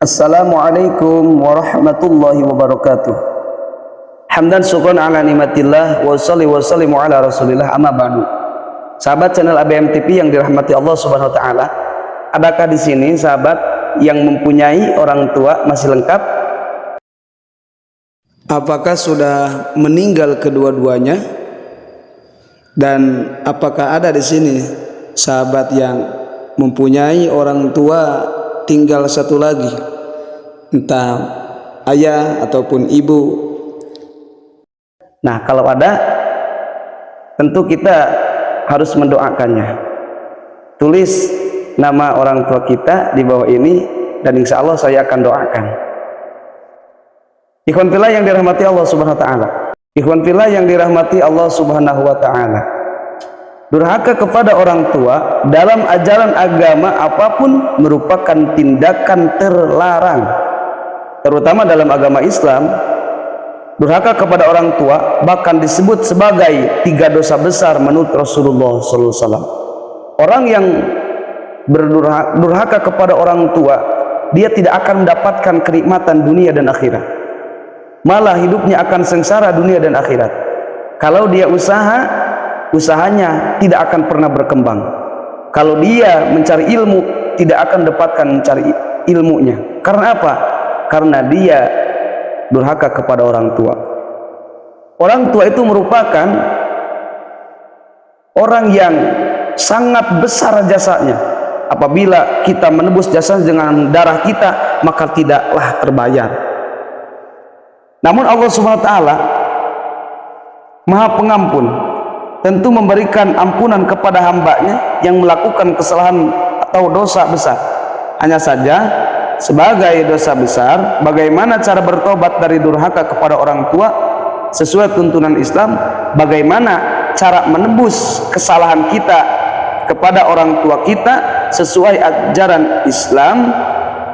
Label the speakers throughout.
Speaker 1: Assalamualaikum warahmatullahi wabarakatuh. Hamdan syukran ala nikmatillah wa sholli wa sallimu ala rasulillah, amma ba'du. Sahabat channel ABM TV yang dirahmati Allah Subhanahu wa taala, adakah di sini sahabat yang mempunyai orang tua masih lengkap? Apakah sudah meninggal kedua-duanya? Dan apakah ada di sini sahabat yang mempunyai orang tua tinggal satu lagi, entah ayah ataupun ibu? Nah, kalau ada, tentu kita harus mendoakannya. Tulis nama orang tua kita di bawah ini, dan insya Allah saya akan doakan. Ikhwan fillah yang dirahmati Allah Subhanahu wa taala. Ikhwan fillah yang dirahmati Allah Subhanahu wa taala. Durhaka kepada orang tua dalam ajaran agama apapun merupakan tindakan terlarang. Terutama dalam agama Islam, durhaka kepada orang tua bahkan disebut sebagai 3 dosa besar menurut Rasulullah SAW. Orang yang berdurhaka kepada orang tua, dia tidak akan mendapatkan kenikmatan dunia dan akhirat. Malah hidupnya akan sengsara dunia dan akhirat. Kalau dia usahanya tidak akan pernah berkembang. Kalau dia mencari ilmu, tidak akan dapatkan mencari ilmunya. Karena apa? Karena dia durhaka kepada orang tua. Orang tua itu merupakan orang yang sangat besar jasanya. Apabila kita menebus jasa dengan darah kita, maka tidaklah terbayar. Namun Allah Subhanahu wa taala Maha Pengampun, tentu memberikan ampunan kepada hambanya yang melakukan kesalahan atau dosa besar. Hanya saja sebagai dosa besar, bagaimana cara bertobat dari durhaka kepada orang tua sesuai tuntunan Islam, bagaimana cara menebus kesalahan kita kepada orang tua kita sesuai ajaran Islam,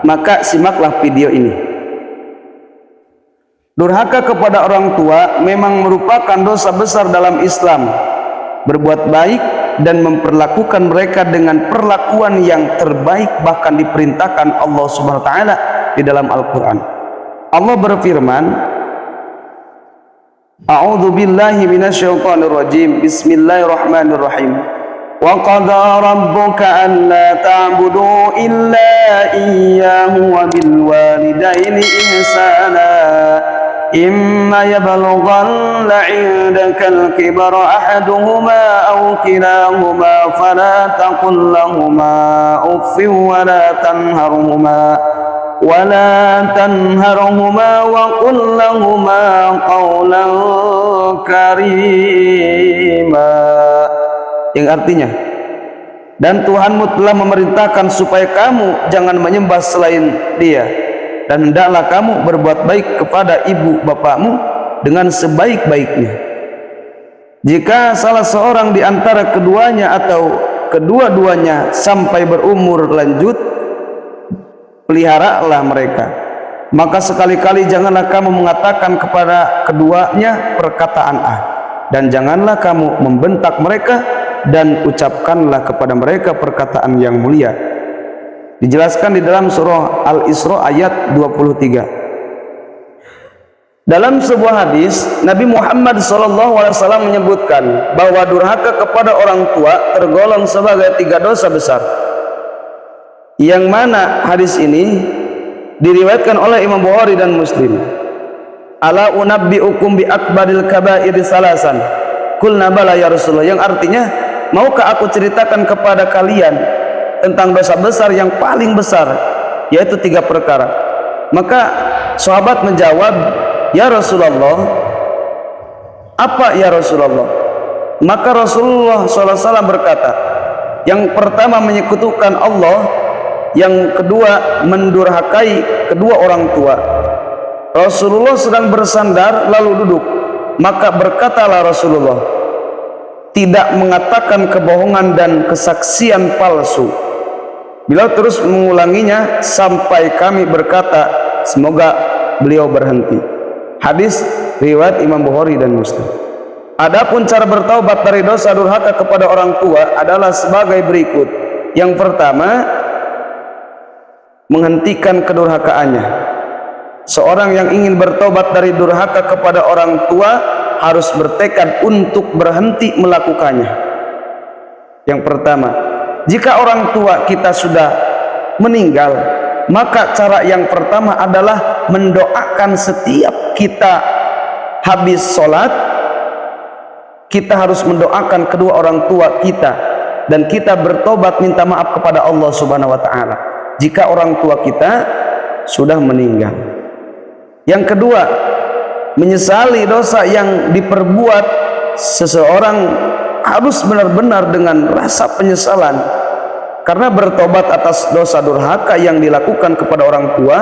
Speaker 1: maka simaklah video ini. Durhaka kepada orang tua memang merupakan dosa besar dalam Islam. Berbuat baik dan memperlakukan mereka dengan perlakuan yang terbaik bahkan diperintahkan Allah Subhanahu wa taala di dalam Al-Qur'an. Allah berfirman, A'udzu billahi minasyaitonir rajim. Bismillahirrahmanirrahim. Wa qada rabbuka alla ta'budu illa iyyahu wa bil walidaini ihsana. إما يبلغن عندك الكبر أحدهما أو كلاهما فلا تقل لهما أف ولا تنهرهما وقل لهما قولا كريما, yang artinya, dan Tuhanmu telah memerintahkan supaya kamu jangan menyembah selain Dia, dan hendaklah kamu berbuat baik kepada ibu bapakmu dengan sebaik-baiknya. Jika salah seorang di antara keduanya atau kedua-duanya sampai berumur lanjut, peliharalah mereka. Maka sekali-kali janganlah kamu mengatakan kepada keduanya perkataan dan janganlah kamu membentak mereka, dan ucapkanlah kepada mereka perkataan yang mulia. Dijelaskan di dalam surah Al-Isra ayat 23. Dalam sebuah hadis, Nabi Muhammad SAW menyebutkan bahwa durhaka kepada orang tua tergolong sebagai 3 dosa besar. Yang mana hadis ini diriwayatkan oleh Imam Bukhari dan Muslim. Ala unabbiukum bi akbaril kabairi salasan. Qulna bala ya Rasulullah, yang artinya, maukah aku ceritakan kepada kalian tentang dosa besar yang paling besar, yaitu 3 perkara. Maka sahabat menjawab, ya Rasulullah, apa ya Rasulullah? Maka Rasulullah SAW berkata, yang pertama menyekutukan Allah, yang kedua mendurhakai kedua orang tua. Rasulullah sedang bersandar lalu duduk, maka berkatalah Rasulullah, tidak mengatakan kebohongan dan kesaksian palsu. Beliau terus mengulanginya sampai kami berkata, semoga beliau berhenti. Hadis riwayat Imam Bukhari dan Muslim. Adapun cara bertaubat dari dosa durhaka kepada orang tua adalah sebagai berikut. Yang pertama, menghentikan kedurhakaannya. Seorang yang ingin bertobat dari durhaka kepada orang tua harus bertekad untuk berhenti melakukannya. Yang pertama, jika orang tua kita sudah meninggal, maka cara yang pertama adalah mendoakan. Setiap kita habis sholat, kita harus mendoakan kedua orang tua kita, dan kita bertobat minta maaf kepada Allah Subhanahu wa ta'ala jika orang tua kita sudah meninggal. Yang kedua, menyesali dosa yang diperbuat. Seseorang harus benar-benar dengan rasa penyesalan, karena bertobat atas dosa durhaka yang dilakukan kepada orang tua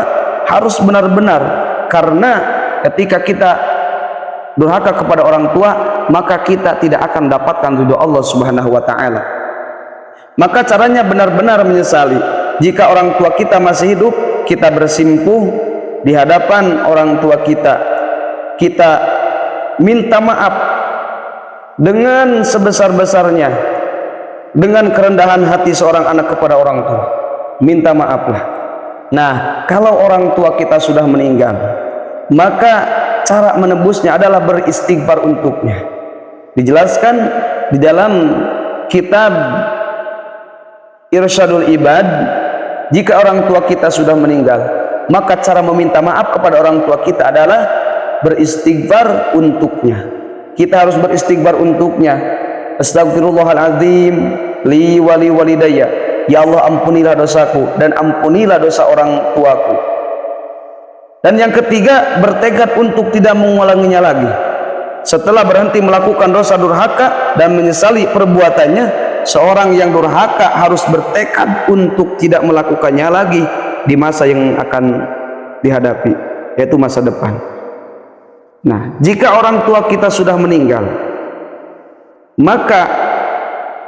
Speaker 1: harus benar-benar, karena ketika kita durhaka kepada orang tua, maka kita tidak akan dapatkan ridho Allah Subhanahu wa ta'ala. Maka caranya benar-benar menyesali. Jika orang tua kita masih hidup, kita bersimpuh di hadapan orang tua kita, kita minta maaf dengan sebesar-besarnya, dengan kerendahan hati seorang anak kepada orang tua. Minta maaflah. Nah, kalau orang tua kita sudah meninggal, maka cara menebusnya adalah beristighfar untuknya. Dijelaskan di dalam kitab Irsyadul Ibad, jika orang tua kita sudah meninggal, maka cara meminta maaf kepada orang tua kita adalah beristighfar untuknya. Kita harus beristighfar untuknya. Astagfirullahaladzim li wali walidayya, ya Allah ampunilah dosaku dan ampunilah dosa orang tuaku. Dan yang ketiga, bertekad untuk tidak mengulanginya lagi. Setelah berhenti melakukan dosa durhaka dan menyesali perbuatannya, seorang yang durhaka harus bertekad untuk tidak melakukannya lagi di masa yang akan dihadapi, yaitu masa depan. Nah, jika orang tua kita sudah meninggal, maka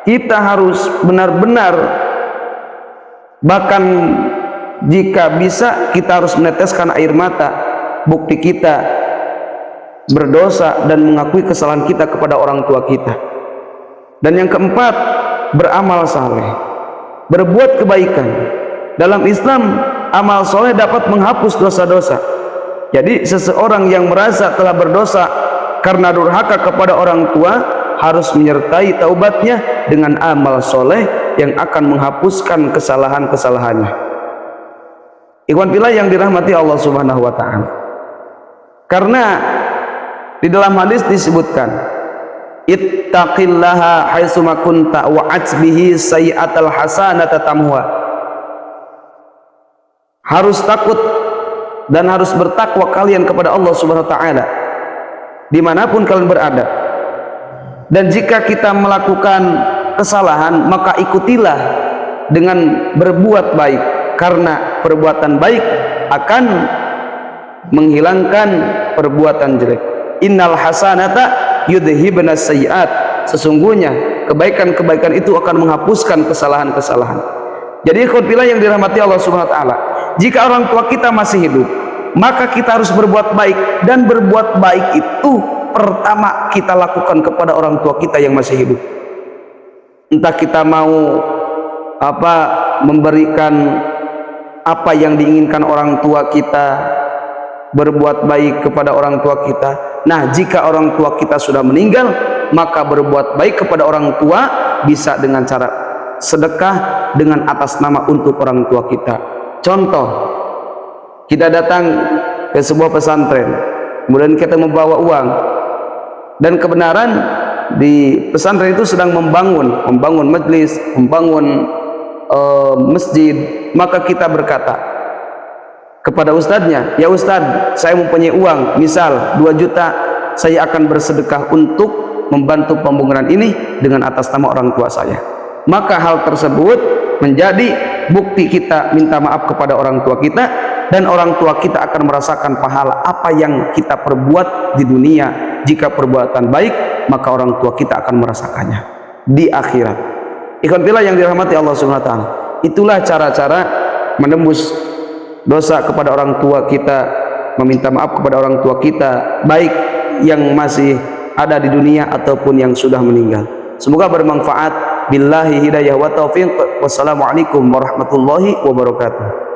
Speaker 1: kita harus benar-benar, bahkan jika bisa kita harus meneteskan air mata, bukti kita berdosa dan mengakui kesalahan kita kepada orang tua kita. Dan yang keempat, beramal saleh, berbuat kebaikan. Dalam Islam, amal soleh dapat menghapus dosa-dosa. Jadi seseorang yang merasa telah berdosa karena durhaka kepada orang tua harus menyertai taubatnya dengan amal soleh yang akan menghapuskan kesalahan-kesalahannya. Ikhwan fillah yang dirahmati Allah Subhanahu wa ta'ala, karena di dalam hadis disebutkan, ittaqillaha haitsuma kunta wa atsbihi sayyi'atal hasanata tamhuha. Harus takut dan harus bertakwa kalian kepada Allah Subhanahu wa ta'ala dimanapun kalian berada. Dan jika kita melakukan kesalahan, maka ikutilah dengan berbuat baik, karena perbuatan baik akan menghilangkan perbuatan jelek. Innal hasanata yudhibnas sayyi'at. Sesungguhnya kebaikan-kebaikan itu akan menghapuskan kesalahan-kesalahan. Jadi ikhwatilah yang dirahmati Allah Subhanahu wa ta'ala, jika orang tua kita masih hidup, maka kita harus berbuat baik. Dan berbuat baik itu pertama kita lakukan kepada orang tua kita yang masih hidup. Entah kita mau memberikan apa yang diinginkan orang tua kita, berbuat baik kepada orang tua kita. Nah, jika orang tua kita sudah meninggal, maka berbuat baik kepada orang tua bisa dengan cara sedekah dengan atas nama untuk orang tua kita. Contoh, kita datang ke sebuah pesantren, kemudian kita membawa uang, dan kebenaran di pesantren itu sedang membangun majlis, membangun masjid, maka kita berkata kepada ustadznya, ya ustadz, saya mempunyai uang, misal 2 juta, saya akan bersedekah untuk membantu pembangunan ini dengan atas nama orang tua saya. Maka hal tersebut menjadi bukti kita minta maaf kepada orang tua kita, dan orang tua kita akan merasakan pahala apa yang kita perbuat di dunia. Jika perbuatan baik, maka orang tua kita akan merasakannya di akhirat. Ikhwan fillah yang dirahmati Allah Subhanahu wa ta'ala, itulah cara-cara menembus dosa kepada orang tua kita, meminta maaf kepada orang tua kita, baik yang masih ada di dunia ataupun yang sudah meninggal. Semoga bermanfaat. Billahi hidayah wa taufiq. Wassalamualaikum warahmatullahi wabarakatuh.